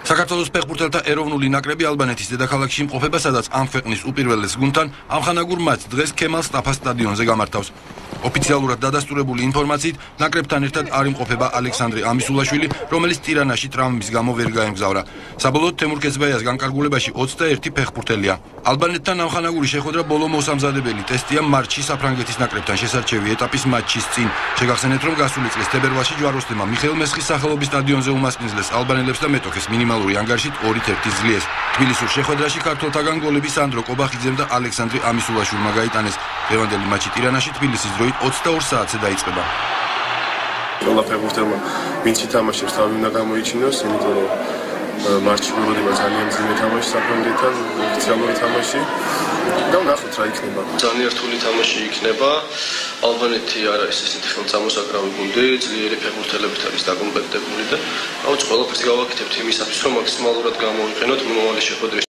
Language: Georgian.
საქართველოს ფეხბურთელთა ეროვნული ნაკრები ალბანეთის დედაქალაქში იმყოფება, სადაც ამ ქვეყნის უპირველეს გუნდთან ამხანაგურ მატჩს დღეს ქემალ სტაფას სტადიონზე გამართავს. ოფიციალურად დადასტურებული ინფორმაციით, ნაკრებთან ერთად არ იმყოფება ალექსანდრე ამისულაშვილი, რომელიც ტირანაში ტრამვის გამო ვერ გაემგზავრა. საბოლოოდ თემურ ქეცბაიას განკარგულებაში 21 ფეხბურთელია. ალბანეთთან ამხანაგური შეხვედრა ბოლო მოსამზადებელი ტესტია მარტში საფრანგეთის ნაკრებთან შესარჩევი ეტაპის მატჩის წინ. შეგახსენეთ, რომ გასული წლის თებერვალში ჯვაროსნებმა მიხეილ მესხის სახელობის სტადიონზე უმასპინძლეს ალბანელებს და მეტოქეს მინიმალური ანგარიშით 2-1 ზლიეს. თბილისურ შეხვედრაში ქართველთაგან გოლები სანდრო კობახიძემ და ალექსანდრე ამისულაშვილმა გაიტანეს. დღევანდელი მატჩი ტირანაში თბილისის დროით 22 საათზე დაიწყება. ყველა ფეხბურთელმა ვინც ითამაშებს თავი უნდა გამოიჩინოს, იმიტომ რომ მარტში მოვიდება ძალიან ძლიერი თამაში საფრანგეთთან, ოფიციალური თამაში. და ვნახოთ რა იქნება. ძალიან რთული თამაში იქნება. ალბანეთი არ არის ესეთი ხელწამოსაკრავი გუნდი, ძლიერი ფეხბურთელებით არის დაკომპლექტებული და ყველაფერს გავაკეთებთ იმისათვის, რომ მაქსიმალურად გამოვიყენოთ მომავალი შეხვედრის